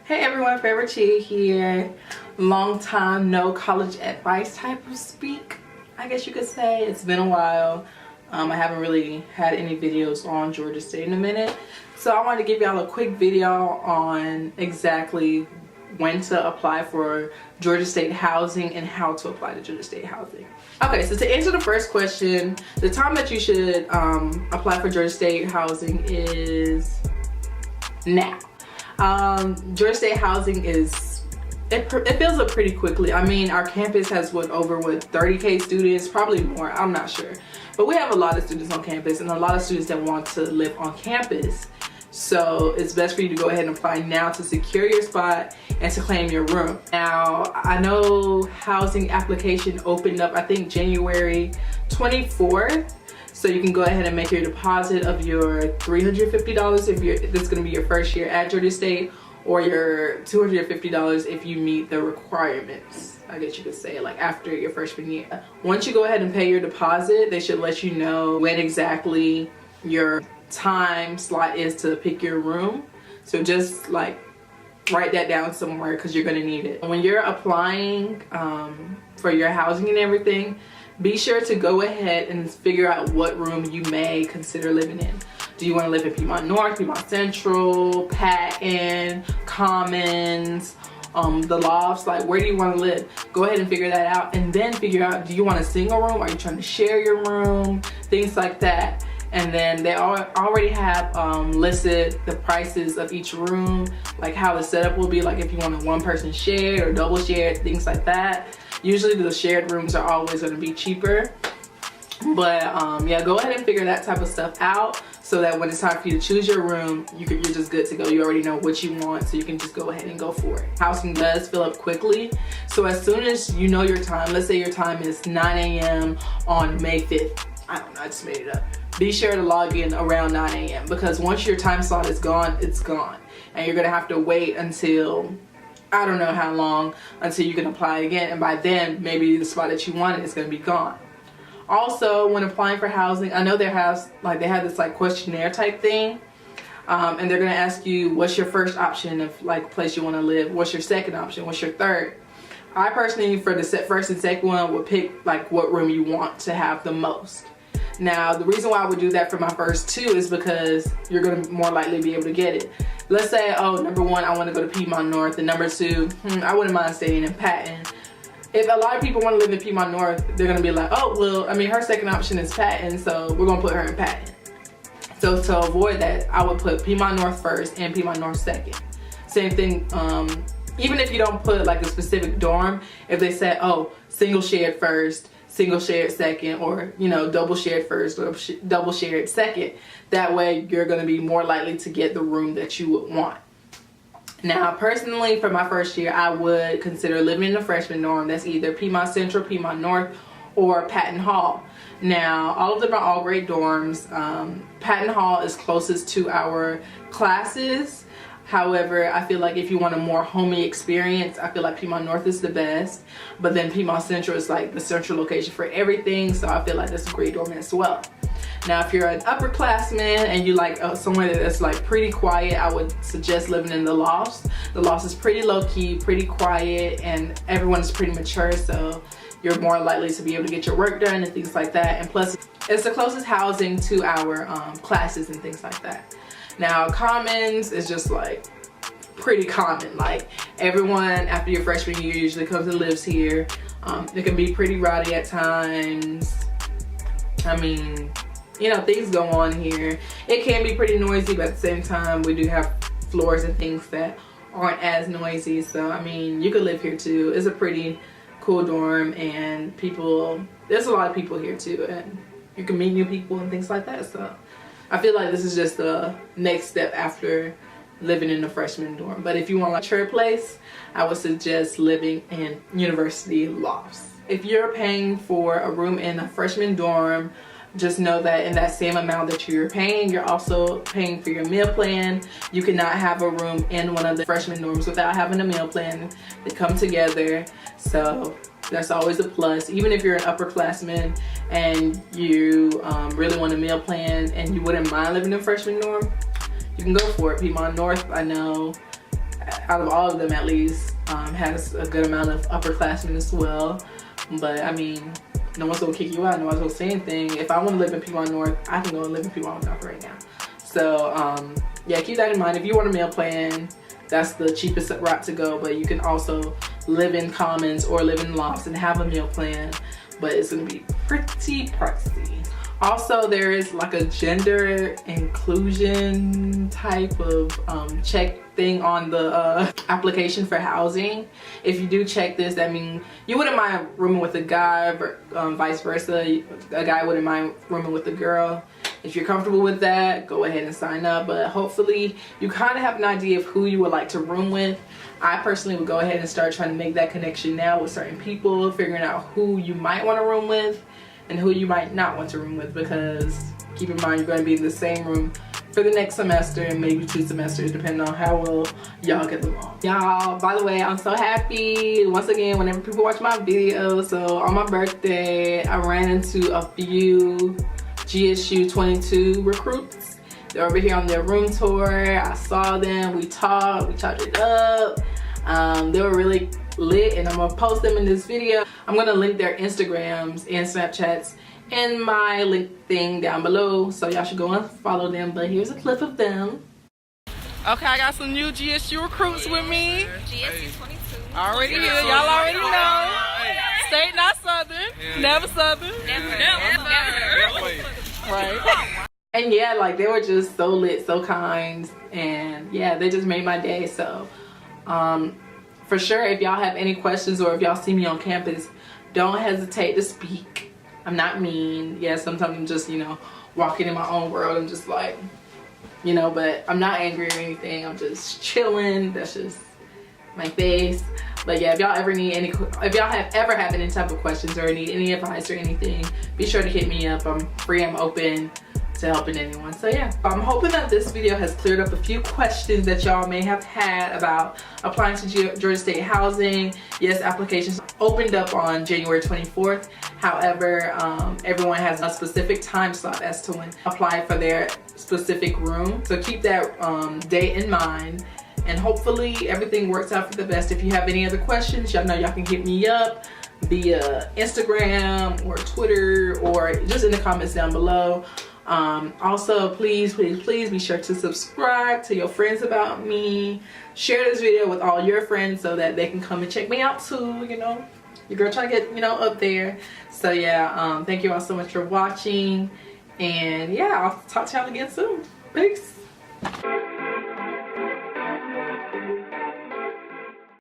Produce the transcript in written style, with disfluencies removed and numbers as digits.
Hey everyone, Forever Chia here. Long time no college advice type of speak, I guess you could say. It's been a while. I haven't really had any videos on Georgia State in a minute. So I wanted to give y'all a quick video on exactly when to apply for Georgia State housing and how to apply to Georgia State housing. Okay, so to answer the first question, the time that you should apply for Georgia State housing is now. Georgia State housing it fills up pretty quickly. I mean, our campus has over 30K students, probably more, I'm not sure. But we have a lot of students on campus and a lot of students that want to live on campus. So it's best for you to go ahead and apply now to secure your spot and to claim your room. Now, I know housing application opened up, I think January 24th. So you can go ahead and make your deposit of your $350 if this is going to be your first year at Georgia State, or your $250 if you meet the requirements, I guess you could say, like after your freshman year. Once you go ahead and pay your deposit, they should let you know when exactly your time slot is to pick your room. So just like write that down somewhere because you're going to need it. When you're applying for your housing and everything, be sure to go ahead and figure out what room you may consider living in. Do you want to live in Piedmont North, Piedmont Central, Patton, Commons, the lofts? Like, where do you want to live? Go ahead and figure that out, and then figure out, do you want a single room? Are you trying to share your room? Things like that. And then they already have listed the prices of each room, like how the setup will be, like if you want a one-person shared or double shared, things like that. Usually the shared rooms are always going to be cheaper. But yeah, go ahead and figure that type of stuff out so that when it's time for you to choose your room, you're just good to go. You already know what you want, so you can just go ahead and go for it. Housing does fill up quickly. So as soon as you know your time, let's say your time is 9 a.m. on May 5th. I don't know, I just made it up. Be sure to log in around 9 a.m. because once your time slot is gone, it's gone. And you're going to have to wait until, I don't know how long, until you can apply again. And by then, maybe the spot that you wanted is going to be gone. Also, when applying for housing, I know they have this like questionnaire type thing. And they're going to ask you, what's your first option of like place you want to live? What's your second option? What's your third? I personally, for the first and second one, would pick like what room you want to have the most. Now, the reason why I would do that for my first two is because you're going to more likely be able to get it. Let's say, oh, number one, I want to go to Piedmont North, and number two, I wouldn't mind staying in Patton. If a lot of people want to live in Piedmont North, they're going to be like, oh, well, I mean, her second option is Patton, so we're going to put her in Patton. So to avoid that, I would put Piedmont North first and Piedmont North second. Same thing, even if you don't put like a specific dorm, if they say, oh, single shared first, single shared second, or you know, double shared first or double shared second, that way you're going to be more likely to get the room that you would want. Now, personally, for my first year, I would consider living in a freshman dorm. That's either Piedmont Central, Piedmont North, or Patton Hall. Now, all of them are all great dorms. Patton Hall is closest to our classes. However, I feel like if you want a more homey experience, I feel like Piedmont North is the best. But then Piedmont Central is like the central location for everything. So I feel like that's a great dorm as well. Now, if you're an upperclassman and you like somewhere that's like pretty quiet, I would suggest living in the lofts. The lofts is pretty low key, pretty quiet, and everyone is pretty mature. So you're more likely to be able to get your work done and things like that. And plus, it's the closest housing to our classes and things like that. Now, Commons is just like pretty common. Like everyone after your freshman year usually comes and lives here. It can be pretty rowdy at times. I mean, you know, things go on here. It can be pretty noisy, but at the same time, we do have floors and things that aren't as noisy. So, I mean, you could live here too. It's a pretty cool dorm, and there's a lot of people here too, and you can meet new people and things like that. So I feel like this is just the next step after living in a freshman dorm. But if you want a mature place, I would suggest living in university lofts. If you're paying for a room in a freshman dorm, just know that in that same amount that you're paying, you're also paying for your meal plan. You cannot have a room in one of the freshman dorms without having a meal plan. They come together, so that's always a plus. Even if you're an upperclassman and you really want a meal plan and you wouldn't mind living in a freshman dorm, you can go for it. Piedmont North, I know, out of all of them at least, has a good amount of upperclassmen as well. But I mean, no one's gonna kick you out, no one's gonna say anything. If I want to live in Piedmont North, I can go and live in Piedmont North right now. So yeah, keep that in mind. If you want a meal plan, that's the cheapest route to go. But you can also live in commons or live in lofts and have a meal plan, but it's gonna be pretty pricey. Also, there is like a gender inclusion type of check thing on the application for housing. If you do check this, that means you wouldn't mind rooming with a guy, vice versa. A guy wouldn't mind rooming with a girl. If you're comfortable with that, go ahead and sign up. But hopefully you kind of have an idea of who you would like to room with. I personally would go ahead and start trying to make that connection now with certain people, figuring out who you might want to room with and who you might not want to room with, because keep in mind you're going to be in the same room for the next semester and maybe 2 semesters, depending on how well y'all get along. Y'all, by the way, I'm so happy once again whenever people watch my videos. So on my birthday, I ran into a few GSU 22 recruits. They're over here on their room tour. I saw them, we talked, we chopped it up. They were really lit, and I'm gonna post them in this video. I'm gonna link their Instagrams and Snapchats in my link thing down below, so y'all should go and follow them. But here's a clip of them. Okay, I got some new GSU recruits with me. GSU 22. Already here, y'all already know. State not Southern, never Southern. Never. Right. And yeah, like they were just so lit, so kind, and yeah, they just made my day. So for sure, if y'all have any questions or if y'all see me on campus, don't hesitate to speak. I'm not mean. Yeah, sometimes I'm just, you know, walking in my own world. I'm just like, you know, but I'm not angry or anything. I'm just chilling. That's just my face. But yeah, if y'all ever need any, if y'all have ever had any type of questions or need any advice or anything, be sure to hit me up. I'm free, I'm open to helping anyone. So yeah, I'm hoping that this video has cleared up a few questions that y'all may have had about applying to Georgia State Housing. Yes, applications opened up on January 24th. However, everyone has a specific time slot as to when apply for their specific room. So keep that date in mind, and hopefully everything works out for the best. If you have any other questions, y'all know y'all can hit me up via Instagram or Twitter or just in the comments down below. Also, please be sure to subscribe, tell your friends about me, share this video with all your friends so that they can come and check me out too. You know, your girl trying to get, you know, up there. So yeah, thank you all so much for watching, and yeah, I'll talk to y'all again soon. Peace.